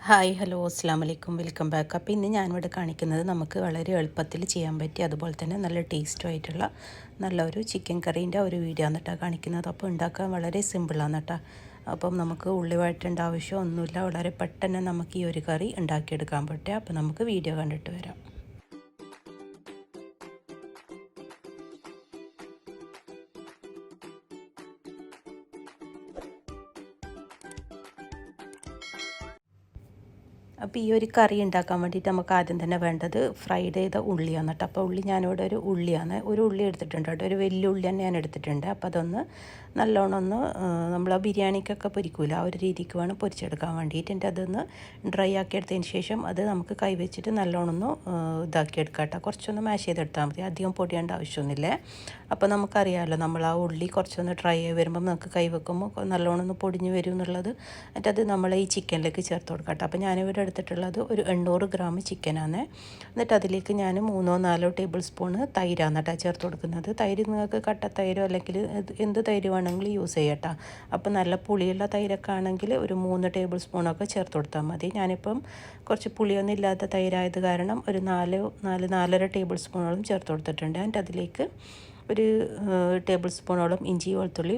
Hi hello അസ്സാം വലൈക്കും welcome back. അപ്പോൾ ഇന്ന് ഞാനിവിടെ കാണിക്കുന്നത് നമുക്ക് വളരെ എളുപ്പത്തിൽ ചെയ്യാൻ പറ്റിയ അതുപോലെ തന്നെ നല്ല ടേസ്റ്റും ആയിട്ടുള്ള നല്ലൊരു ചിക്കൻ കറീൻ്റെ ഒരു വീഡിയോ ആണ് കേട്ടോ കാണിക്കുന്നത്. അപ്പോൾ ഉണ്ടാക്കാൻ വളരെ സിമ്പിളാണ് കേട്ടോ. അപ്പം നമുക്ക് ഉള്ളി വഴറ്റേണ്ട ആവശ്യം ഒന്നുമില്ല, വളരെ പെട്ടെന്ന് നമുക്ക് ഈ ഒരു കറി ഉണ്ടാക്കിയെടുക്കാൻ പറ്റുക. അപ്പോൾ നമുക്ക് വീഡിയോ കണ്ടിട്ട് വരാം. അപ്പോൾ ഈ ഒരു കറി ഉണ്ടാക്കാൻ വേണ്ടിയിട്ട് നമുക്ക് ആദ്യം തന്നെ വേണ്ടത് ഫ്രൈഡ് ചെയ്ത ഉള്ളിയാണ് കേട്ടോ. അപ്പോൾ ഉള്ളി ഞാനിവിടെ ഒരു ഉള്ളി എടുത്തിട്ടുണ്ട് കേട്ടോ. ഒരു വലിയ ഉള്ളി തന്നെ ഞാൻ എടുത്തിട്ടുണ്ട്. അപ്പോൾ അതൊന്ന് നല്ലോണം ഒന്ന് നമ്മൾ ബിരിയാണിക്കൊക്കെ പൊരിക്കൂല ആ ഒരു രീതിക്ക് വേണം പൊരിച്ചെടുക്കാൻ വേണ്ടിയിട്ട്. എൻ്റെ അതൊന്ന് ഡ്രൈ ആക്കി എടുത്തതിന് ശേഷം അത് നമുക്ക് കൈ വെച്ചിട്ട് നല്ലോണം ഒന്ന് ഇതാക്കിയെടുക്കാം കേട്ടോ. കുറച്ചൊന്ന് മാഷ് ചെയ്തെടുത്താൽ മതി, അധികം പൊടിയേണ്ട ആവശ്യമൊന്നുമില്ല. അപ്പോൾ നമുക്കറിയാമല്ലോ നമ്മൾ ആ ഉള്ളി കുറച്ചൊന്ന് ഡ്രൈ ആയി വരുമ്പോൾ നമുക്ക് കൈ വെക്കുമ്പോൾ നല്ലോണം ഒന്ന് പൊടിഞ്ഞ് വരും എന്നുള്ളത്. എന്നിട്ടത് നമ്മൾ ഈ ചിക്കനിലേക്ക് ചേർത്ത് കൊടുക്കാം കേട്ടോ. അപ്പോൾ ഞാനിവിടെ എടുത്തിട്ടുള്ളത് ഒരു 800 ഗ്രാം ചിക്കനാണ്. എന്നിട്ട് അതിലേക്ക് ഞാൻ 3-4 ടേബിൾ സ്പൂണ് തൈരാണ് കേട്ടോ ചേർത്ത് കൊടുക്കുന്നത്. തൈര് നിങ്ങൾക്ക് കട്ട തൈരോ അല്ലെങ്കിൽ എന്ത് തൈര് വേണമെങ്കിലും യൂസ് ചെയ്യട്ടോ. അപ്പോൾ നല്ല പുളിയുള്ള തൈരൊക്കെ ആണെങ്കിൽ ഒരു 3 ടേബിൾ സ്പൂണൊക്കെ ചേർത്ത് കൊടുത്താൽ മതി. ഞാനിപ്പം കുറച്ച് പുളിയൊന്നും ഇല്ലാത്ത തൈരായത് കാരണം ഒരു 4-4.5 ടേബിൾ സ്പൂണോളം ചേർത്ത് കൊടുത്തിട്ടുണ്ട്. എന്നിട്ട് അതിലേക്ക് ഒരു ടേബിൾ സ്പൂണോളം ഇഞ്ചി വെളുത്തുള്ളി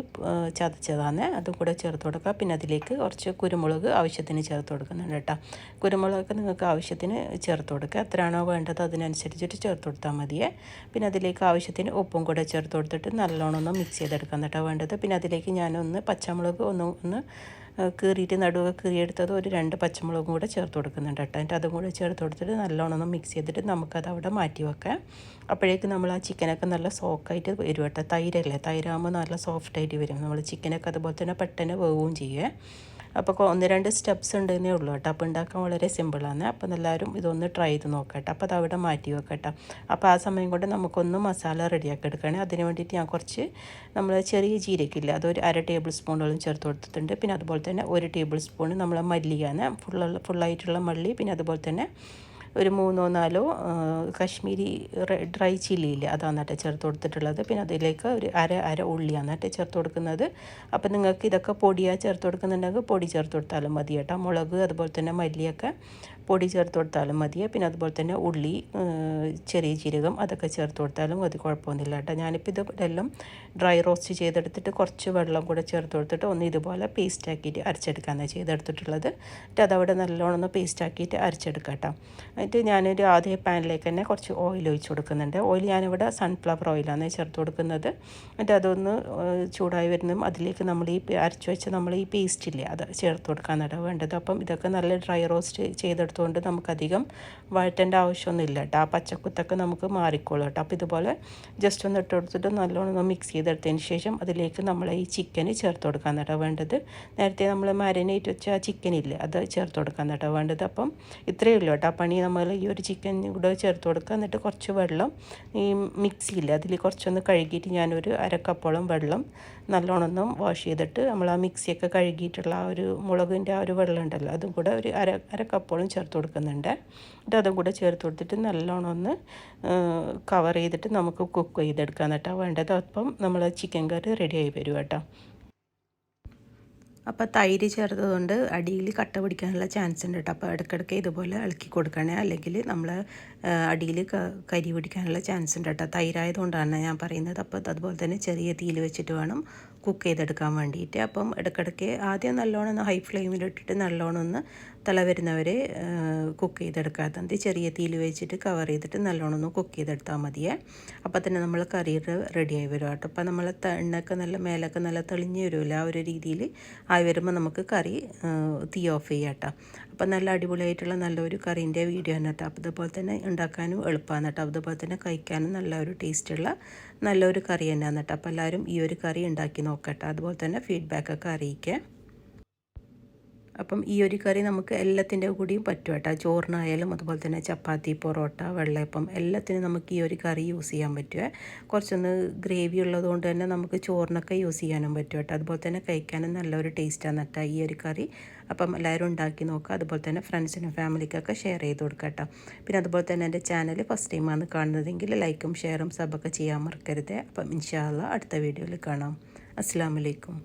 ചതച്ചതാണ്, അതും കൂടെ ചേർത്ത് കൊടുക്കുക. പിന്നെ അതിലേക്ക് കുറച്ച് കുരുമുളക് ആവശ്യത്തിന് ചേർത്ത് കൊടുക്കുന്നുണ്ട് കേട്ടോ. കുരുമുളകൊക്കെ നിങ്ങൾക്ക് ആവശ്യത്തിന് ചേർത്ത് കൊടുക്കുക, എത്രയാണോ വേണ്ടത് അതിനനുസരിച്ചിട്ട് ചേർത്ത് കൊടുത്താൽ മതിയേ. പിന്നെ അതിലേക്ക് ആവശ്യത്തിന് ഉപ്പും കൂടെ ചേർത്ത് കൊടുത്തിട്ട് നല്ലോണം ഒന്ന് മിക്സ് ചെയ്തെടുക്കാൻ കേട്ടോ വേണ്ടത്. പിന്നെ അതിലേക്ക് ഞാനൊന്ന് പച്ചമുളക് ഒന്ന് കീറിയിട്ട് നടുവൊക്കെ കീറിയെടുത്തത് ഒരു 2 പച്ചമുളകും കൂടെ ചേർത്ത് കൊടുക്കുന്നുണ്ട് കേട്ടോ. എന്നിട്ട് അതും കൂടെ ചേർത്ത് കൊടുത്തിട്ട് നല്ലോണം ഒന്ന് മിക്സ് ചെയ്തിട്ട് നമുക്കത് അവിടെ മാറ്റി വെക്കാം. അപ്പോഴേക്കും നമ്മൾ ആ ചിക്കനൊക്കെ നല്ല സോക്കായിട്ട് വരും കേട്ടോ. തൈരല്ലേ, തൈരാകുമ്പോൾ നല്ല സോഫ്റ്റായിട്ട് വരും. നമ്മൾ ചിക്കനൊക്കെ അതുപോലെ തന്നെ പെട്ടെന്ന് വേവുകയും ചെയ്യേ. അപ്പോൾ 1-2 സ്റ്റെപ്സ് ഉണ്ടെന്നേ ഉള്ളൂ കേട്ടോ. അപ്പോൾ ഉണ്ടാക്കാൻ വളരെ സിമ്പിളാണ്. അപ്പോൾ എല്ലാവരും ഇതൊന്ന് ട്രൈ ചെയ്ത് നോക്കട്ടെ. അപ്പോൾ അതവിടെ മാറ്റി വെക്കട്ടെ. അപ്പോൾ ആ സമയം കൊണ്ട് നമുക്കൊന്ന് മസാല റെഡിയാക്കി എടുക്കുകയാണ്. അതിന് വേണ്ടിയിട്ട് ഞാൻ കുറച്ച് നമ്മൾ ചെറിയ ജീരകില്ല അതൊരു 1/2 ടേബിൾ സ്പൂണോളം ചേർത്ത് കൊടുത്തിട്ടുണ്ട്. പിന്നെ അതുപോലെ തന്നെ 1 ടേബിൾ സ്പൂൺ നമ്മൾ മല്ലിയാണ്, ഫുള്ളായിട്ടുള്ള മല്ലി. പിന്നെ അതുപോലെ തന്നെ ഒരു 3-4 കശ്മീരി ഡ്രൈ ചില്ലി ഇല്ലേ, അതാണ് കേട്ടോ ചേർത്ത് കൊടുത്തിട്ടുള്ളത്. പിന്നെ അതിലേക്ക് ഒരു അര ഉള്ളിയാണ് കേട്ടോ ചേർത്ത് കൊടുക്കുന്നത്. അപ്പോൾ നിങ്ങൾക്ക് ഇതൊക്കെ പൊടിയാണ് ചേർത്ത് കൊടുക്കുന്നുണ്ടെങ്കിൽ പൊടി ചേർത്ത് കൊടുത്താലും മതി കേട്ടോ. മുളക് അതുപോലെ തന്നെ മല്ലിയൊക്കെ പൊടി ചേർത്ത് കൊടുത്താലും മതിയെ. പിന്നെ അതുപോലെ തന്നെ ഉള്ളി, ചെറിയ ജീരകം അതൊക്കെ ചേർത്ത് കൊടുത്താലും അത് കുഴപ്പമൊന്നുമില്ല കേട്ടോ. ഞാനിപ്പോൾ ഇതെല്ലാം ഡ്രൈ റോസ്റ്റ് ചെയ്തെടുത്തിട്ട് കുറച്ച് വെള്ളം കൂടെ ചേർത്ത് കൊടുത്തിട്ട് ഒന്ന് ഇതുപോലെ പേസ്റ്റ് ആക്കിയിട്ട് അരച്ചെടുക്കാനാണ് ചെയ്തെടുത്തിട്ടുള്ളത്. എന്നിട്ട് അതവിടെ നല്ലോണം ഒന്ന് പേസ്റ്റ് ആക്കിയിട്ട് അരച്ചെടുക്കാം കേട്ടോ. എന്നിട്ട് ഞാനൊരു ആദ്യ പാനിലേക്ക് തന്നെ കുറച്ച് ഓയിൽ ഒഴിച്ച് കൊടുക്കുന്നുണ്ട്. ഓയിൽ ഞാനിവിടെ സൺഫ്ലവർ ഓയിലാണ് ചേർത്ത് കൊടുക്കുന്നത്. എന്നിട്ട് അതൊന്ന് ചൂടായി വരുന്നതും അതിലേക്ക് നമ്മൾ ഈ അരച്ച് വെച്ച് നമ്മൾ ഈ പേസ്റ്റ് ഇല്ലേ അത് ചേർത്ത് കൊടുക്കാനാണ് വേണ്ടത്. അപ്പം ഇതൊക്കെ നല്ല ഡ്രൈ റോസ്റ്റ് ചെയ്തെടുത്തുകൊണ്ട് നമുക്കധികം വഴറ്റേണ്ട ആവശ്യമൊന്നുമില്ല കേട്ടോ. ആ പച്ചക്കുത്തൊക്കെ നമുക്ക് മാറിക്കോളും കേട്ടോ. അപ്പോൾ ഇതുപോലെ ജസ്റ്റ് ഒന്ന് ഇട്ട് കൊടുത്തിട്ട് നല്ലോണം ഒന്ന് മിക്സ് ചെയ്തെടുത്തതിന് ശേഷം അതിലേക്ക് നമ്മൾ ഈ ചിക്കന് ചേർത്ത് കൊടുക്കാനാണ് വേണ്ടത്. നേരത്തെ നമ്മൾ മാരിനേറ്റ് വെച്ച ആ ചിക്കനില്ലേ അത് ചേർത്ത് കൊടുക്കാനാണ് വേണ്ടത്. അപ്പം ഇത്രയേ ഉള്ളൂ കേട്ടോ പണി. നമ്മൾ ഈ ഒരു ചിക്കൻ കൂടെ ചേർത്ത് കൊടുക്കുക. എന്നിട്ട് കുറച്ച് വെള്ളം ഈ മിക്സിയില്ല അതിൽ കുറച്ചൊന്ന് കഴുകിയിട്ട് ഞാനൊരു 1/2 കപ്പോളം വെള്ളം നല്ലോണം ഒന്ന് വാഷ് ചെയ്തിട്ട് നമ്മൾ ആ മിക്സിയൊക്കെ കഴുകിയിട്ടുള്ള ആ ഒരു മുളകിൻ്റെ ആ ഒരു വെള്ളം ഉണ്ടല്ലോ അതും കൂടെ ഒരു അര കപ്പോളം ചേർത്ത് കൊടുക്കുന്നുണ്ട്. എന്നിട്ട് അതും കൂടെ ചേർത്ത് കൊടുത്തിട്ട് നല്ലോണം ഒന്ന് കവർ ചെയ്തിട്ട് നമുക്ക് കുക്ക് ചെയ്തെടുക്കാൻ കേട്ടോ വേണ്ടത്. അപ്പം നമ്മൾ ചിക്കൻ കറി റെഡിയായി വരും കേട്ടോ. അപ്പോൾ തൈര് ചേർത്തതുകൊണ്ട് അടിയിൽ കട്ട പിടിക്കാനുള്ള ചാൻസ് ഉണ്ട് കേട്ടോ. അപ്പോൾ ഇടയ്ക്കിടയ്ക്ക് ഇതുപോലെ ഇളക്കി കൊടുക്കണേ, അല്ലെങ്കിൽ നമ്മൾ അടിയിൽ കരി പിടിക്കാനുള്ള ചാൻസ് ഉണ്ട് കേട്ടോ. തൈരായതുകൊണ്ടാണ് ഞാൻ പറയുന്നത്. അപ്പോൾ അതുപോലെ തന്നെ ചെറിയ തീയിൽ വെച്ചിട്ട് വേണം കുക്ക് ചെയ്തെടുക്കാൻ വേണ്ടിയിട്ട്. അപ്പം ഇടയ്ക്കിടയ്ക്ക് ആദ്യം നല്ലോണം ഒന്ന് ഹൈ ഫ്ലെയിമിലിട്ടിട്ട് നല്ലോണം ഒന്ന് തല വരുന്നവരെ കുക്ക് ചെയ്തെടുക്കാത്തത് ചെറിയ തീയിൽ വെച്ചിട്ട് കവർ ചെയ്തിട്ട് നല്ലോണം ഒന്ന് കുക്ക് ചെയ്തെടുത്താൽ മതിയേ. അപ്പോൾ തന്നെ നമ്മൾ കറി റെഡിയായി വരും കേട്ടോ. അപ്പോൾ നമ്മൾ എണ്ണയൊക്കെ നല്ല മേലൊക്കെ നല്ല തെളിഞ്ഞ് വരുമല്ലോ, ആ ഒരു രീതിയിൽ ആയി വരുമ്പോൾ നമുക്ക് കറി തീ ഓഫ് ചെയ്യാം കേട്ടോ. അപ്പോൾ നല്ല അടിപൊളിയായിട്ടുള്ള നല്ലൊരു കറീൻ്റെ വീഡിയോ ആണ് കേട്ടോ. അപ്പോൾ അതുപോലെ തന്നെ ഉണ്ടാക്കാനും എളുപ്പമാണ് കേട്ടോ. അതുപോലെ തന്നെ കഴിക്കാനും നല്ലൊരു ടേസ്റ്റുള്ള നല്ലൊരു കറി തന്നെയാണ് കേട്ടോ. അപ്പോൾ എല്ലാവരും ഈ ഒരു കറി ഉണ്ടാക്കി നോക്കട്ടെ. അതുപോലെ തന്നെ ഫീഡ്ബാക്കൊക്കെ അറിയിക്കുക. അപ്പം ഈ ഒരു കറി നമുക്ക് എല്ലാത്തിൻ്റെ കൂടിയും പറ്റും കേട്ടോ. ചോറിനായാലും അതുപോലെ തന്നെ ചപ്പാത്തി, പൊറോട്ട, വെള്ളയപ്പം എല്ലാത്തിനും നമുക്ക് ഈ ഒരു കറി യൂസ് ചെയ്യാൻ പറ്റുമേ. കുറച്ചൊന്ന് ഗ്രേവി ഉള്ളതുകൊണ്ട് തന്നെ നമുക്ക് ചോറിനൊക്കെ യൂസ് ചെയ്യാനും പറ്റും കേട്ടോ. അതുപോലെ തന്നെ കഴിക്കാനും നല്ലൊരു ടേസ്റ്റാണ് കേട്ടോ ഈ ഒരു കറി. അപ്പം എല്ലാവരും ഉണ്ടാക്കി നോക്കുക. അതുപോലെ തന്നെ ഫ്രണ്ട്സിനും ഫാമിലിക്കൊക്കെ ഷെയർ ചെയ്ത് കൊടുക്കുക കേട്ടോ. പിന്നെ അതുപോലെ തന്നെ എൻ്റെ ചാനൽ ഫസ്റ്റ് ടൈമാണ് കാണുന്നതെങ്കിൽ ലൈക്കും ഷെയറും സബൊക്കെ ചെയ്യാൻ മറക്കരുത്. അപ്പം ഇൻഷാ അല്ലാഹ് അടുത്ത വീഡിയോയിൽ കാണാം. അസ്സലാമു അലൈക്കും.